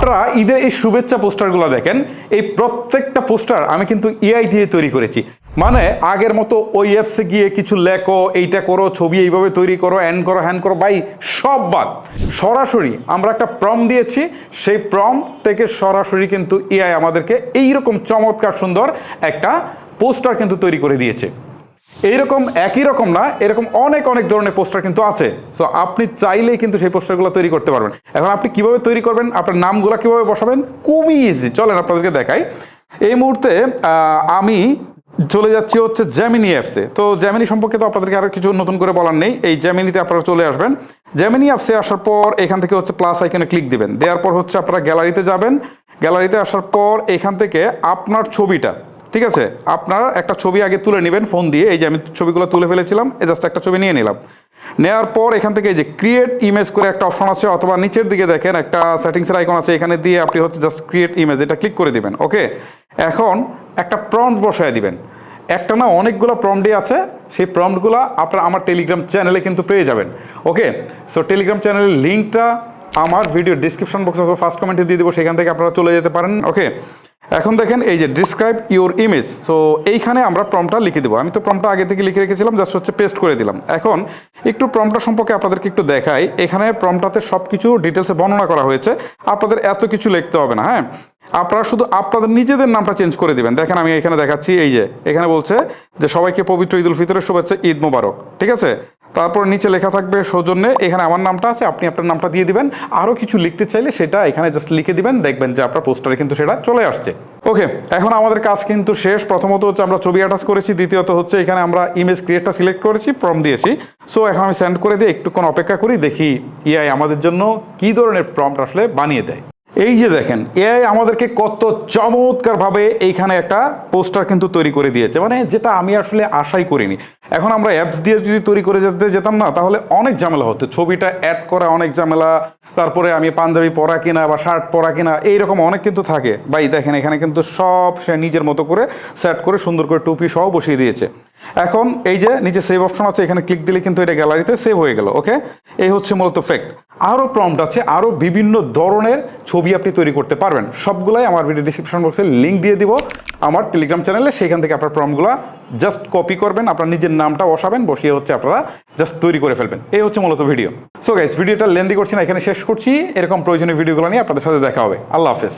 আপনারা ঈদের এই শুভেচ্ছা পোস্টারগুলো দেখেন, এই প্রত্যেকটা পোস্টার আমি কিন্তু এআই দিয়ে তৈরি করেছি। মানে আগের মতো ওই অ্যাপসে গিয়ে কিছু লেখো, এইটা করো, ছবি এইভাবে তৈরি করো, করো, হ্যান করো, ভাই সব বাদ। সরাসরি আমরা একটা প্রম্পট দিয়েছি, সেই প্রম্পট থেকে সরাসরি কিন্তু এআই আমাদেরকে এইরকম চমৎকার সুন্দর একটা পোস্টার কিন্তু তৈরি করে দিয়েছে। এইরকম একই রকম না, এরকম অনেক অনেক ধরনের পোস্টার কিন্তু আছে। সো আপনি চাইলেই কিন্তু সেই পোস্টারগুলো তৈরি করতে পারবেন। এখন আপনি কিভাবে তৈরি করবেন, আপনার নামগুলো কিভাবে বসাবেন, খুবই ইজি। চলেন আপনাদেরকে দেখাই। এই মুহূর্তে আমি চলে যাচ্ছি হচ্ছে জেমিনি অ্যাপসে। তো জেমিনি সম্পর্কে তো আপনাদেরকে আরও কিছু নতুন করে বলার নেই। এই জেমিনিতে আপনারা চলে আসবেন। জেমিনি অ্যাপসে আসার পর এখান থেকে হচ্ছে প্লাস আইকনে ক্লিক দিবেন। দেওয়ার পর হচ্ছে আপনারা গ্যালারিতে যাবেন। গ্যালারিতে আসার পর এখান থেকে আপনার ছবিটা, ঠিক আছে, আপনার একটা ছবি আগে তুলে নেবেন ফোন দিয়ে। এই যে আমি ছবিগুলো তুলে ফেলেছিলাম, এই জাস্ট একটা ছবি নিয়ে নিলাম। নেওয়ার পর এখান থেকে এই যে ক্রিয়েট ইমেজ করে একটা অপশন আছে, অথবা নিচের দিকে দেখেন একটা সেটিংসের আইকন আছে, এখানে দিয়ে আপনি হচ্ছে জাস্ট ক্রিয়েট ইমেজ এটা ক্লিক করে দিবেন। ওকে, এখন একটা প্রম্পট বসায় দিবেন। একটা না অনেকগুলো প্রম্পটই আছে, সেই প্রম্পটগুলো আপনারা আমার টেলিগ্রাম চ্যানেলে কিন্তু পেয়ে যাবেন। ওকে, সো টেলিগ্রাম চ্যানেলের লিঙ্কটা আমার ভিডিও ডিসক্রিপশন বক্সে অথবা ফার্স্ট কমেন্টে দিয়ে দেবো, সেখান থেকে আপনারা চলে যেতে পারেন। ওকে, এখন দেখেন এই যে ডিসক্রাইব ইউর ইমেজ। সো এইখানে আমরা প্রম্পটটা লিখে দেবো। আমি তো প্রম্পটটা আগে থেকে লিখে রেখেছিলাম, জাস্ট হচ্ছে পেস্ট করে দিলাম। এখন একটু প্রম্পটটা সম্পর্কে আপনাদেরকে একটু দেখাই। এখানে প্রম্পটটাতে সব কিছু ডিটেলসে বর্ণনা করা হয়েছে, আপনাদের এত কিছু লিখতে হবে না। হ্যাঁ, আপনারা শুধু আপনাদের নিজেদের নামটা চেঞ্জ করে দিবেন। দেখেন আমি এখানে দেখাচ্ছি, এই যে এখানে বলছে যে সবাইকে পবিত্র ঈদ উল ফিতরের শুভেচ্ছা, ঈদ মোবারক, ঠিক আছে। তারপর নিচে লেখা থাকবে সৌজন্যে, এখানে আমার নামটা আছে, আপনি আপনার নামটা দিয়ে দিবেন। আরও কিছু লিখতে চাইলে সেটা এখানে জাস্ট লিখে দিবেন, দেখবেন যে আপনার পোস্টারে কিন্তু সেটা চলে আসছে। ওকে, এখন আমাদের কাজ কিন্তু শেষ। প্রথমত হচ্ছে আমরা ছবি অ্যাটাচ করেছি, দ্বিতীয়ত হচ্ছে এখানে আমরা ইমেজ ক্রিয়েটটা সিলেক্ট করেছি, প্রম্পট দিয়েছি। সো এখন আমি সেন্ড করে দিয়ে একটুক্ষণ অপেক্ষা করি, দেখি এআই আমাদের জন্য কী ধরনের প্রম্পট আসলে বানিয়ে দেয়। এই যে দেখেন এআই আমাদেরকে কত চমৎকারভাবে এইখানে একটা পোস্টার কিন্তু তৈরি করে দিয়েছে, মানে যেটা আমি আসলে আশাই করিনি। এখন আমরা অ্যাপস দিয়ে যদি তৈরি করে যেতাম না, তাহলে অনেক ঝামেলা হতো। ছবিটা অ্যাড করা অনেক ঝামেলা, তারপরে আমি পাঞ্জাবি পরা কিনা বা শার্ট পরা কিনা, এইরকম অনেক কিন্তু থাকে। ভাই দেখেন এখানে কিন্তু সব সে নিজের মতো করে সেট করে সুন্দর করে টুপি সহ বসিয়ে দিয়েছে। এখন এই যে নিচে সেভ অপশন আছে, এখানে ক্লিক দিলে কিন্তু এটা গ্যালারিতে সেভ হয়ে গেল। ওকে, এই হচ্ছে মূলত ফ্যাক্ট। আরও প্রম্পট আছে, আরও বিভিন্ন ধরনের ছবি আপনি তৈরি করতে পারবেন। সবগুলাই আমার ভিডিও ডিসক্রিপশন বক্সে লিঙ্ক দিয়ে দিব আমার টেলিগ্রাম চ্যানেলে, সেখান থেকে আপনার প্রম্পটগুলো জাস্ট কপি করবেন, আপনার নিজের নামটা বসাবেন, বসিয়ে হচ্ছে আপনারা জাস্ট তৈরি করে ফেলবেন। এই হচ্ছে মূলত ভিডিও। সো গাইস, ভিডিওটা লেন্দি করছি না, এখানে শেষ করছি। এরকম প্রয়োজনীয় ভিডিওগুলো নিয়ে আপনাদের সাথে দেখা হবে। আল্লাহ হাফেজ।